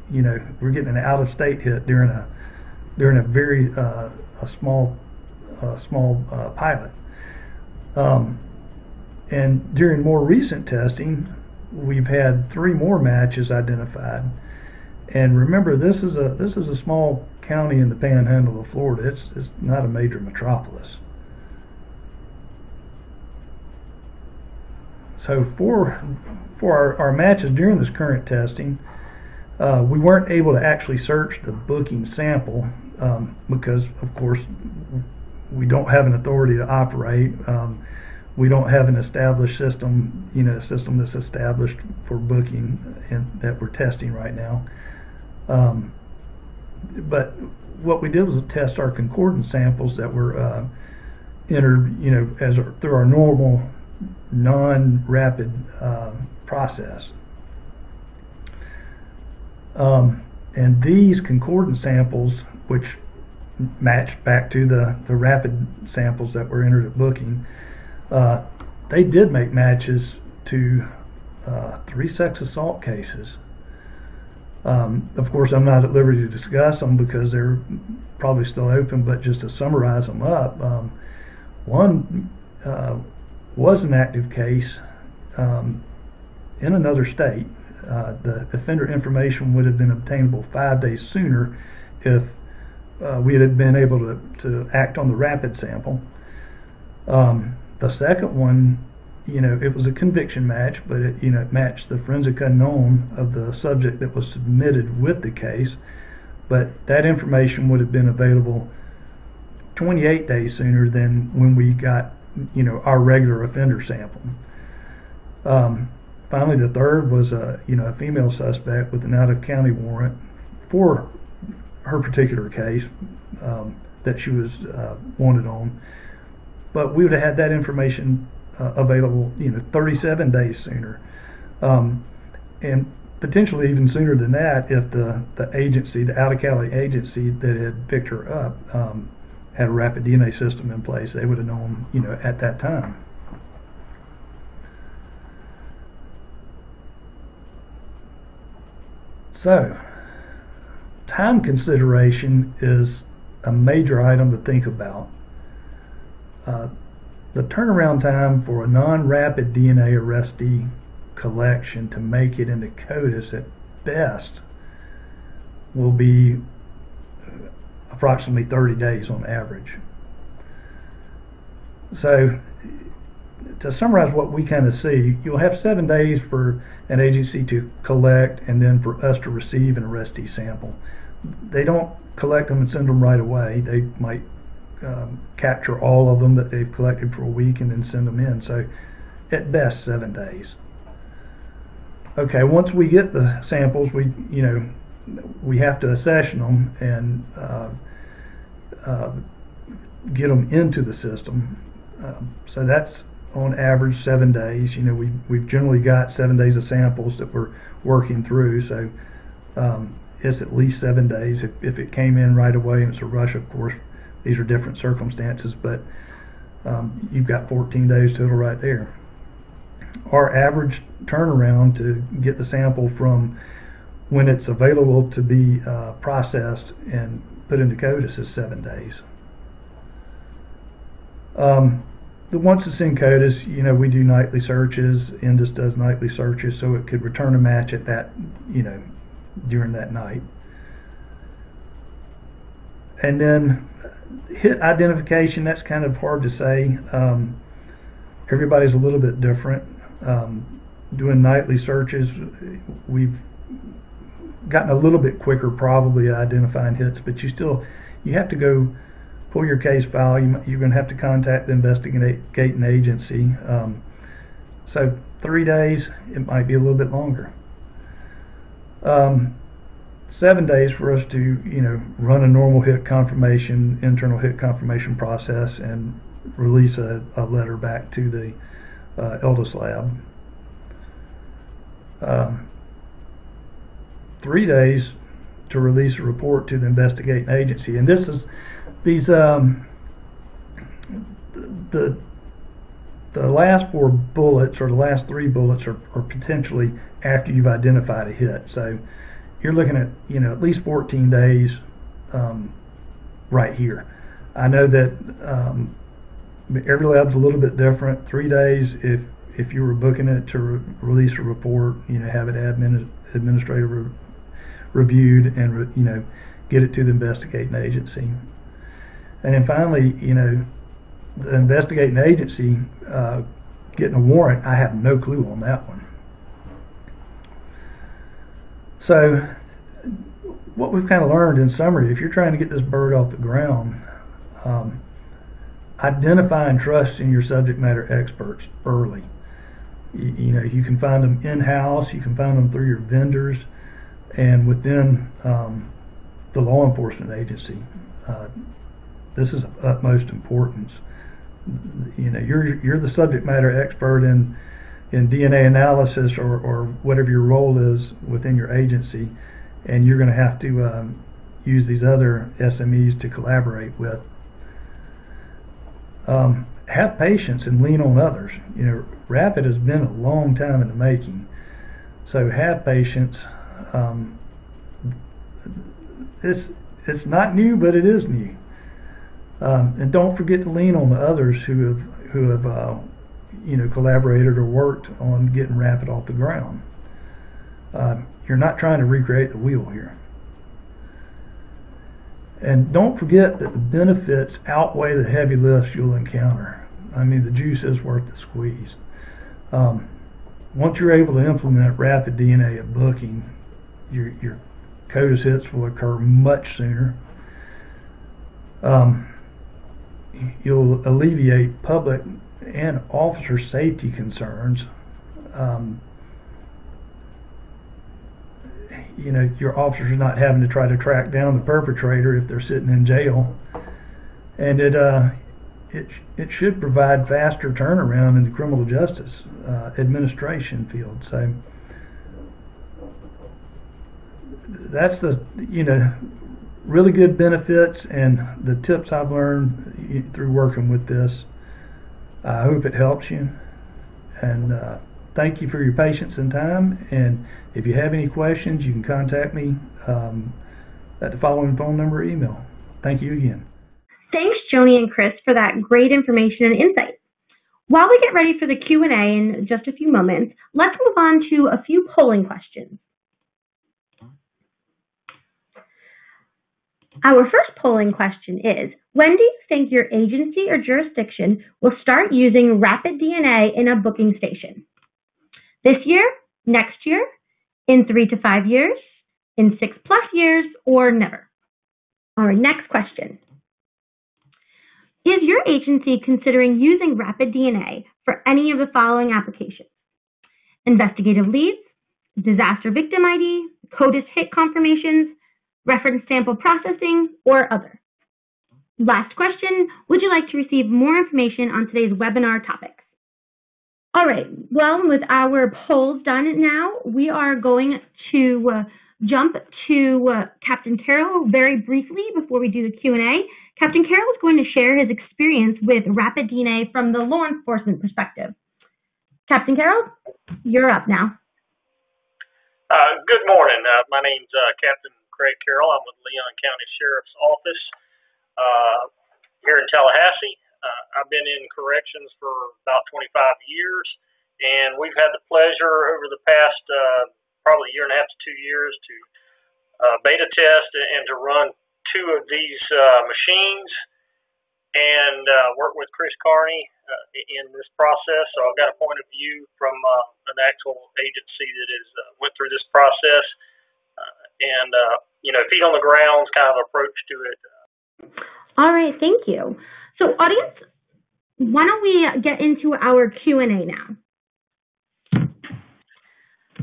we're getting an out-of-state hit during a very small pilot. And during more recent testing, we've had 3 more matches identified. And remember, this is a small county in the Panhandle of Florida. It's not a major metropolis. So for our matches during this current testing, we weren't able to actually search the booking sample because, of course, we don't have an authority to operate. We don't have an established system, a system that's established for booking and that we're testing right now. But what we did was test our concordance samples that were entered, through our normal non-rapid process. And these concordance samples, which matched back to the rapid samples that were entered at booking, they did make matches to 3 sex assault cases. Of course, I'm not at liberty to discuss them because they're probably still open, but just to summarize them up, one was an active case in another state. The offender information would have been obtainable 5 days sooner if we had been able to act on the rapid sample. The second one, it was a conviction match, but it matched the forensic unknown of the subject that was submitted with the case, but that information would have been available 28 days sooner than when we got our regular offender sample. Finally, the third was a female suspect with an out-of-county warrant for her particular case that she was wanted on, but we would have had that information available 37 days sooner, and potentially even sooner than that if the agency, the out-of-county agency that had picked her up, had a rapid DNA system in place. They would have known at that time. So time consideration is a major item to think about. The turnaround time for a non-rapid DNA arrestee collection to make it into CODIS at best will be approximately 30 days on average. So to summarize what we kind of see, you'll have 7 days for an agency to collect and then for us to receive an arrestee sample. They don't collect them and send them right away. They might capture all of them that they've collected for a week and then send them in. So at best 7 days. Okay, once we get the samples, we have to accession them and get them into the system. So that's on average 7 days. We've generally got 7 days of samples that we're working through, so it's at least 7 days. If it came in right away and it's a rush, of course, these are different circumstances, but you've got 14 days total right there. Our average turnaround to get the sample from when it's available to be processed and put into CODIS is 7 days. Once it's in CODIS, we do nightly searches. Indus does nightly searches, so it could return a match at that, during that night. And then hit identification, that's kind of hard to say. Everybody's a little bit different. Doing nightly searches, we've gotten a little bit quicker probably at identifying hits, but you have to go pull your case file. You're going to have to contact the investigating agency. So 3 days, it might be a little bit longer. 7 days for us to, run a normal HIT confirmation, internal HIT confirmation process, and release a letter back to the ELDIS lab. 3 days to release a report to the investigating agency, and the last 4 bullets, or the last 3 bullets, are potentially after you've identified a hit. So you're looking at at least 14 days right here. I know that every lab's a little bit different. 3 days if you were booking it to release a report, have it administrative reviewed, and get it to the investigating agency. And then finally, the investigating agency getting a warrant, I have no clue on that one. So what we've kind of learned in summary, if you're trying to get this bird off the ground, identify and trust in your subject matter experts early. You can find them in-house, you can find them through your vendors, and within the law enforcement agency. This is of utmost importance. You're the subject matter expert in DNA analysis, or whatever your role is within your agency, and you're going to have to use these other SMEs to collaborate with. Have patience and lean on others. RHID has been a long time in the making, so have patience. It's not new, but it is new. And don't forget to lean on the others who have collaborated or worked on getting RHID off the ground. You're not trying to recreate the wheel here. And don't forget that the benefits outweigh the heavy lifts you'll encounter. I mean, the juice is worth the squeeze. Once you're able to implement rapid DNA at booking, your CODIS hits will occur much sooner. You'll alleviate public and officer safety concerns. Your officers are not having to try to track down the perpetrator if they're sitting in jail, and it should provide faster turnaround in the criminal justice administration field. So that's the really good benefits and the tips I've learned through working with this. I hope it helps you, and thank you for your patience and time. And if you have any questions, you can contact me at the following phone number or email. Thank you again. Thanks, Joni and Chris, for that great information and insight. While we get ready for the Q&A in just a few moments, let's move on to a few polling questions. Our first polling question is, when do you think your agency or jurisdiction will start using rapid DNA in a booking station? This year, next year, in 3 to 5 years, in 6+ years, or never? All right, next question. Is your agency considering using rapid DNA for any of the following applications? Investigative leads, disaster victim ID, CODIS hit confirmations, reference sample processing, or other? Last question, would you like to receive more information on today's webinar topics? All right, well, with our polls done now, we are going to jump to Captain Carroll very briefly before we do the Q&A. Captain Carroll is going to share his experience with rapid DNA from the law enforcement perspective. Captain Carroll, you're up now. Good morning. My name's Captain Craig Carroll. I'm with Leon County Sheriff's Office here in Tallahassee. I've been in corrections for about 25 years, and we've had the pleasure over the past probably 1.5 to 2 years to beta test and to run 2 of these machines and work with Chris Carney in this process. So I've got a point of view from an actual agency that has went through this process, and feet on the ground kind of approach to it. All right, thank you. So audience, why don't we get into our Q&A now?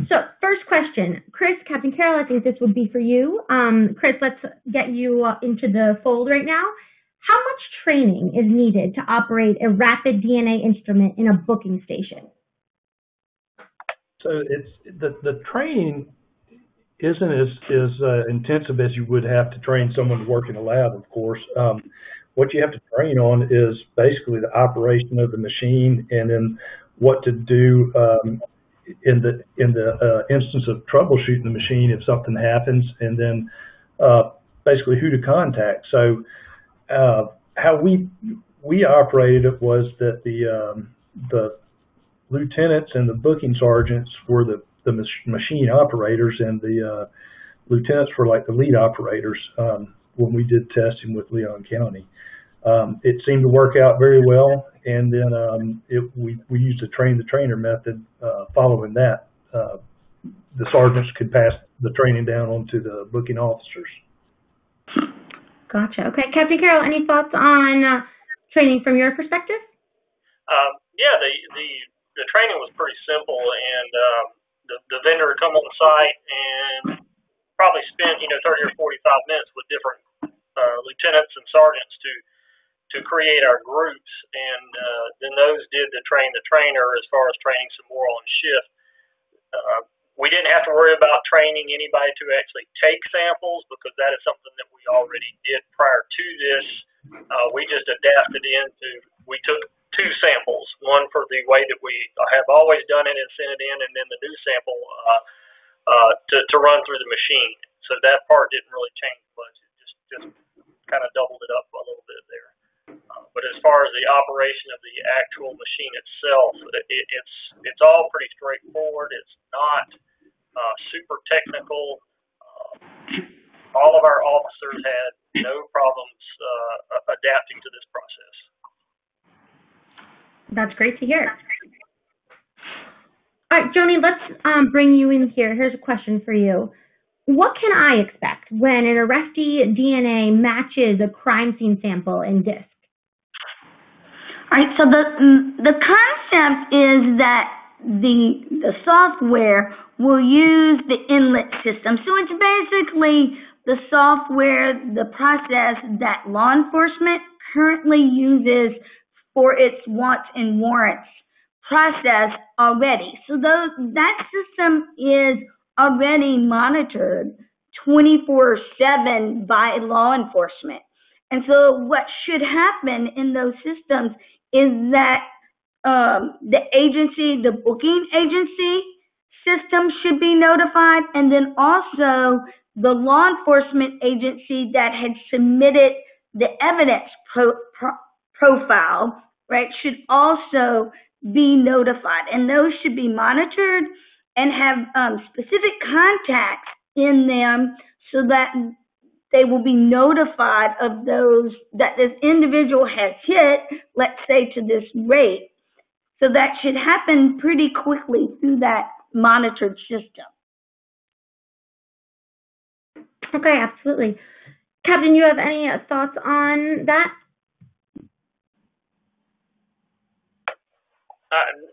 So first question, Chris, Captain Carroll, I think this would be for you. Chris, let's get you into the fold right now. How much training is needed to operate a rapid DNA instrument in a booking station? So it's the training isn't as intensive as you would have to train someone to work in a lab, of course. What you have to train on is basically the operation of the machine, and then what to do in the instance of troubleshooting the machine if something happens, and then basically who to contact. So how we operated it was that the lieutenants and the booking sergeants were the machine operators, and the lieutenants were like the lead operators when we did testing with Leon County. It seemed to work out very well, and then we used the train-the-trainer method. Following that, the sergeants could pass the training down onto the booking officers. Gotcha. Okay, Captain Carroll, any thoughts on training from your perspective? Yeah, the training was pretty simple, and the vendor would come on site and probably spend 30 or 45 minutes with different lieutenants and sergeants to create our groups, and then those did the trainer as far as training some more on shift. We didn't have to worry about training anybody to actually take samples, because that is something that we already did prior to this. We just adapted we took 2 samples, one for the way that we have always done it and sent it in, and then the new sample to run through the machine. So that part didn't really change much. It just kind of doubled it up a little bit there. But as far as the operation of the actual machine itself, it's all pretty straightforward. It's not super technical. All of our officers had no problems adapting to this process. That's great to hear. All right, Joni, let's bring you in here. Here's a question for you. What can I expect when an arrestee DNA matches a crime scene sample in disk? All right, so the concept is that the software will use the inlet system. So it's basically the software, the process that law enforcement currently uses for its wants and warrants process already. So that system is already monitored 24/7 by law enforcement. And so what should happen in those systems is that the agency, the booking agency system should be notified, and then also the law enforcement agency that had submitted the evidence profile, right, should also be notified. And those should be monitored and have specific contacts in them so that they will be notified of those that this individual has hit, let's say to this rate. So that should happen pretty quickly through that monitored system. Okay, absolutely. Captain, you have any thoughts on that?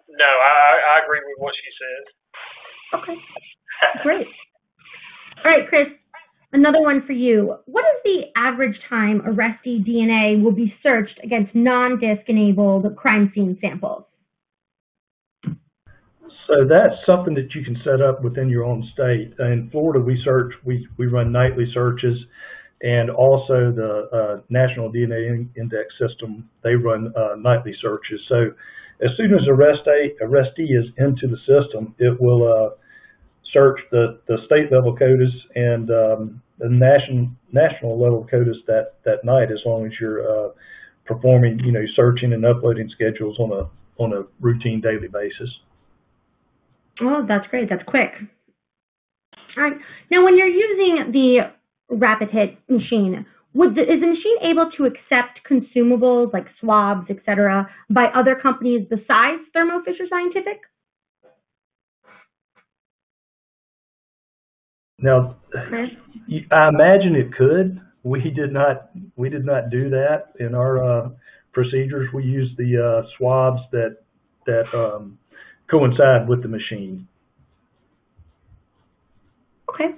No, I agree with what she says. Okay, great. All right, Chris, another one for you. What is the average time arrestee DNA will be searched against non-disk enabled crime scene samples? So that's something that you can set up within your own state. In Florida, we run nightly searches, and also the National DNA Index System, they run nightly searches. So as soon as arrestee is into the system, it will search the state level CODIS and the national level CODIS that night, as long as you're performing, searching and uploading schedules on a routine daily basis. Oh, that's great. That's quick. All right. Now, when you're using the rapid hit machine, is the machine able to accept consumables like swabs, etc., by other companies besides Thermo Fisher Scientific? Now, I imagine it could. We did not do that in our procedures. We used the swabs that coincide with the machine. Okay.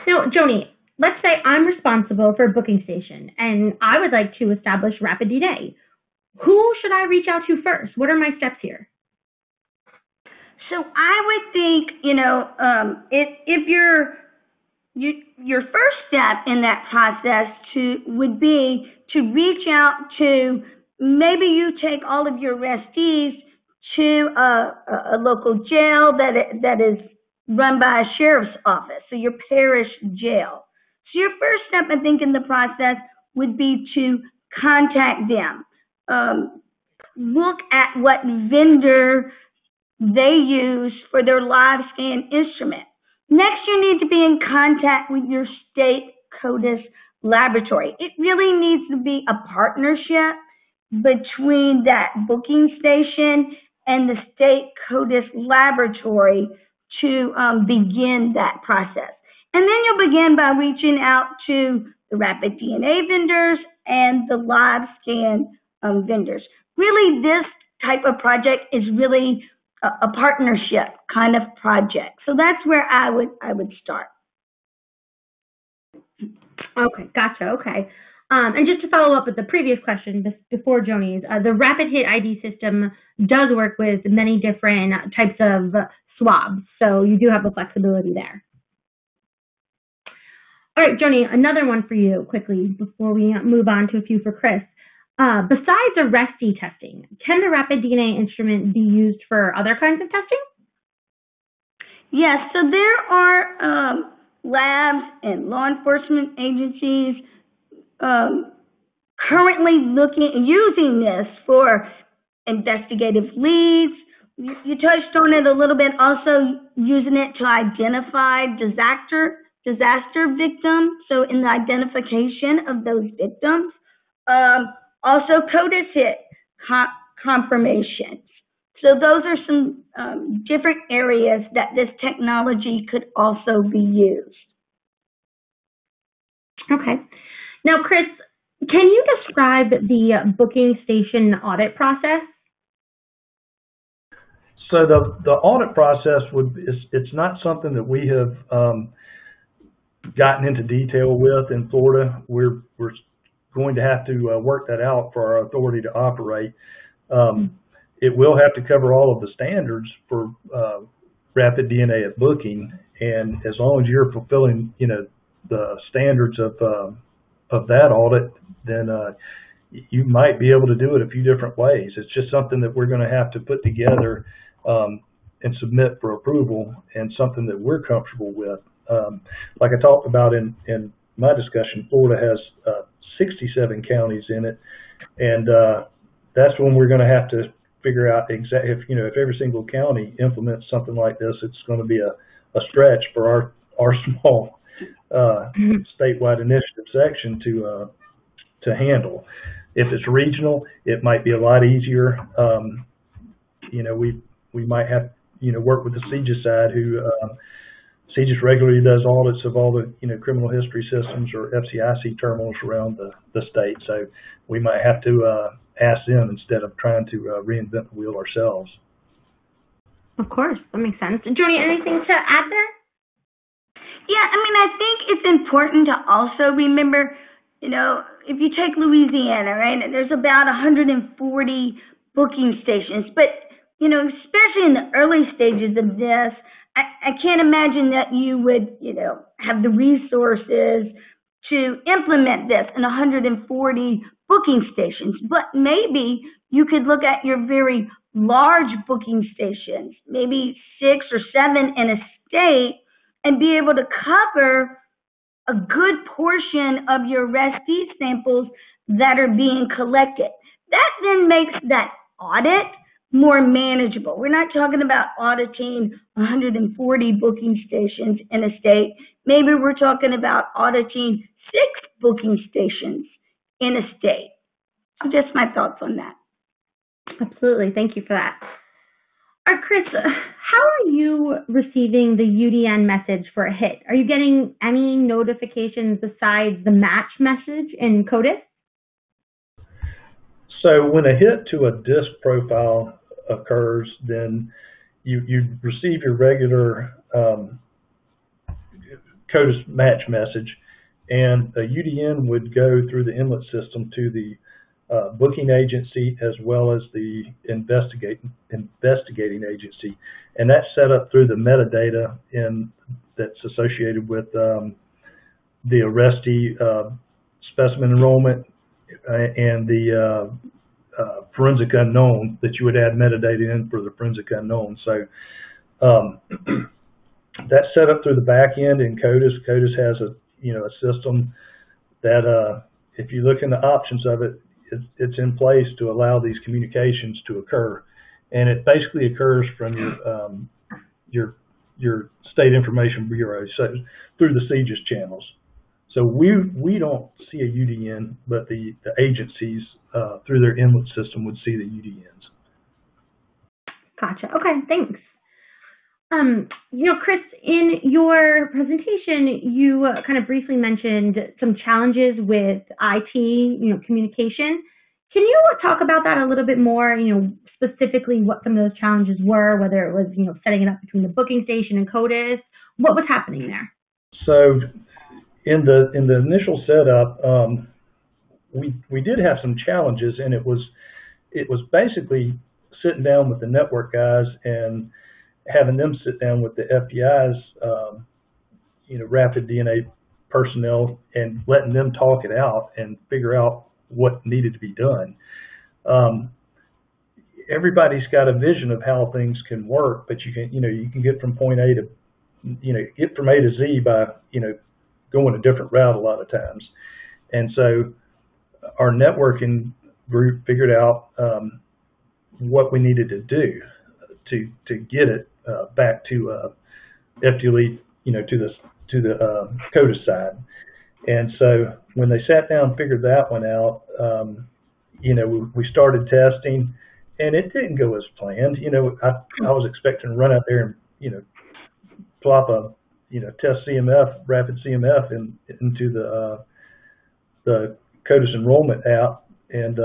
Now, Joni, let's say I'm responsible for a booking station and I would like to establish RHID DNA. Who should I reach out to first? What are my steps here? So I would think, if your first step in that process would be to reach out to, maybe you take all of your arrestees to a local jail that is run by a sheriff's office, so your parish jail. So your first step, I think, in the process would be to contact them. Look at what vendor they use for their live scan instrument. Next, you need to be in contact with your state CODIS laboratory. It really needs to be a partnership between that booking station and the state CODIS laboratory to begin that process. And then you'll begin by reaching out to the RHID DNA vendors and the live scan vendors. Really, this type of project is really a partnership kind of project. So that's where I would start. Okay, gotcha. Okay. And just to follow up with the previous question before Joni's, the RHID ID system does work with many different types of swabs, so you do have the flexibility there. All right, Joni, another one for you quickly before we move on to a few for Chris. Besides arrestee testing, can the RHID DNA instrument be used for other kinds of testing? Yes, so there are labs and law enforcement agencies currently using this for investigative leads. You touched on it a little bit, also using it to identify disaster victims, so in the identification of those victims. Also CODIS hit confirmations. So those are some different areas that this technology could also be used. Okay. Now, Chris, can you describe the booking station audit process? So the audit process it's not something that we have gotten into detail with in Florida. We're going to have to work that out for our authority to operate. It will have to cover all of the standards for RHID DNA at booking, and as long as you're fulfilling, the standards of that audit, then you might be able to do it a few different ways. It's just something that we're going to have to put together and submit for approval, and something that we're comfortable with. Like I talked about in my discussion, Florida has 67 counties in it, and that's when we're going to have to figure out exactly if every single county implements something like this, it's going to be a stretch for our small statewide initiative section to handle. If it's regional, it might be a lot easier. We might have work with the CJIS side, who CJIS regularly does audits of all the criminal history systems or FCIC terminals around the state. So we might have to ask them instead of trying to reinvent the wheel ourselves. Of course, that makes sense. Joni, anything to add there? Yeah, I think it's important to also remember, if you take Louisiana, right, there's about 140 booking stations, but especially in the early stages of this, I can't imagine that you would, have the resources to implement this in 140 booking stations. But maybe you could look at your very large booking stations, maybe 6 or 7 in a state, and be able to cover a good portion of your arrestee samples that are being collected. That then makes that audit more manageable. We're not talking about auditing 140 booking stations in a state. Maybe we're talking about auditing 6 booking stations in a state. So just my thoughts on that. Absolutely. Thank you for that. All right, Chris, how are you receiving the UDN message for a hit? Are you getting any notifications besides the match message in CODIS? So when a hit to a disk profile occurs, then you receive your regular CODIS match message, and a UDN would go through the inlet system to the booking agency as well as the investigating agency, and that's set up through the metadata that's associated with the RHID specimen enrollment and the forensic unknown, that you would add metadata in for the forensic unknown. So that's set up through the back end in CODIS. CODIS has a system that if you look in the options of it, it's in place to allow these communications to occur, and it basically occurs from your state information bureau, so through the CJIS channels. So we don't see a UDN, but the agencies through their inlet system would see the UDNs. Gotcha. Okay, thanks. Chris, in your presentation, you kind of briefly mentioned some challenges with IT, communication. Can you talk about that a little bit more? Specifically what some of those challenges were, whether it was, setting it up between the booking station and CODIS. What was happening there? So in the initial setup, we did have some challenges, and it was basically sitting down with the network guys and having them sit down with the FBI's, rapid DNA personnel, and letting them talk it out and figure out what needed to be done. Everybody's got a vision of how things can work, but you can get from point A to, get from A to Z by, going a different route a lot of times. And so our networking group figured out what we needed to do to get it back to FDLE, to the CODIS side. And so when they sat down and figured that one out, we started testing, and it didn't go as planned. I was expecting to run out there and, plop a, test CMF, rapid CMF into the CODIS enrollment app and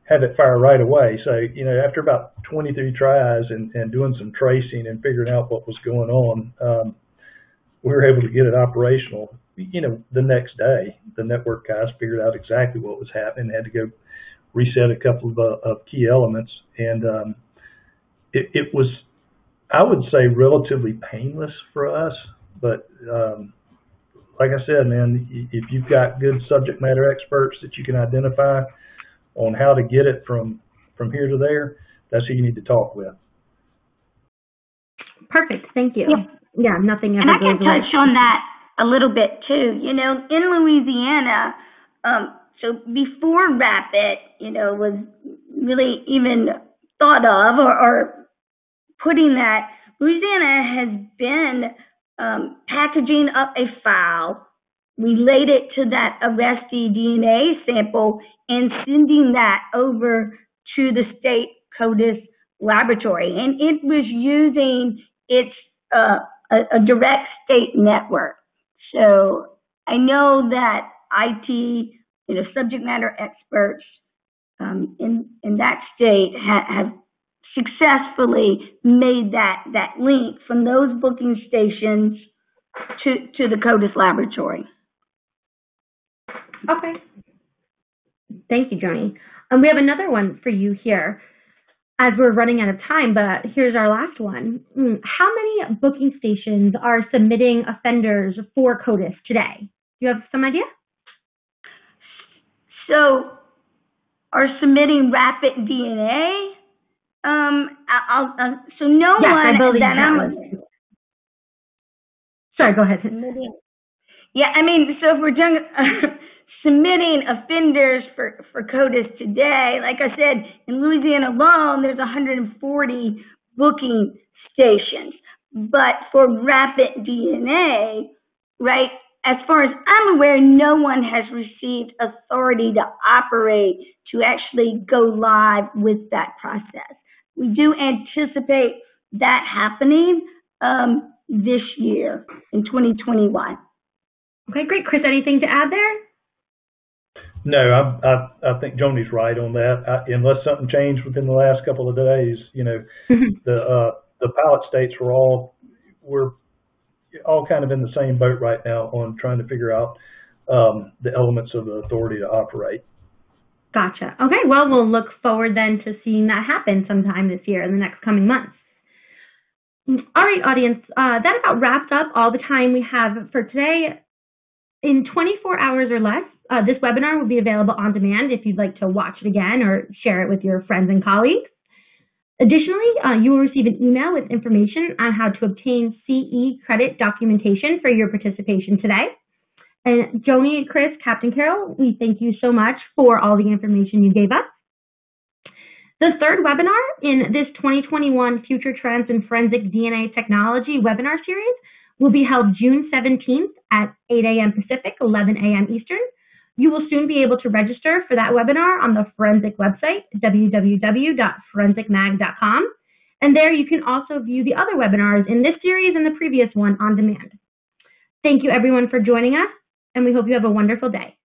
have it fire right away. So, after about 23 tries and doing some tracing and figuring out what was going on, we were able to get it operational, the next day. The network guys figured out exactly what was happening, had to go reset a couple of key elements, and it was, I would say, relatively painless for us. But like I said, man, if you've got good subject matter experts that you can identify on how to get it from here to there, that's who you need to talk with. Perfect. Thank you. Yeah, nothing ever and I goes can touch on that a little bit too. In Louisiana, so before RAPID, was really even thought of or putting that, Louisiana has been packaging up a file related to that arrestee DNA sample and sending that over to the state CODIS laboratory. And it was using its a direct state network. So I know that IT, subject matter experts in that state have successfully made that link from those booking stations to the CODIS laboratory. Okay. Thank you, Joni. We have another one for you here, as we're running out of time, but here's our last one. How many booking stations are submitting offenders for CODIS today? Do you have some idea? So, are submitting rapid DNA? So no yes, one I believe that I'm sorry, go ahead. Yeah, so if we're doing submitting offenders for CODIS today, like I said, in Louisiana alone, there's 140 booking stations. But for rapid DNA, right, as far as I'm aware, no one has received authority to operate to actually go live with that process. We do anticipate that happening this year in 2021. Okay, great. Chris, anything to add there? No, I think Joni's right on that. Unless something changed within the last couple of days, the pilot states were all kind of in the same boat right now on trying to figure out the elements of the authority to operate. Gotcha. Okay, well, we'll look forward then to seeing that happen sometime this year in the next coming months. All right, audience, that about wraps up all the time we have for today. In 24 hours or less, this webinar will be available on demand if you'd like to watch it again or share it with your friends and colleagues. Additionally, you will receive an email with information on how to obtain CE credit documentation for your participation today. And Joni, Chris, Captain Carol, we thank you so much for all the information you gave us. The third webinar in this 2021 Future Trends in Forensic DNA Technology webinar series will be held June 17th at 8 a.m. Pacific, 11 a.m. Eastern. You will soon be able to register for that webinar on the Forensic website, www.forensicmag.com. And there you can also view the other webinars in this series and the previous one on demand. Thank you everyone for joining us, and we hope you have a wonderful day.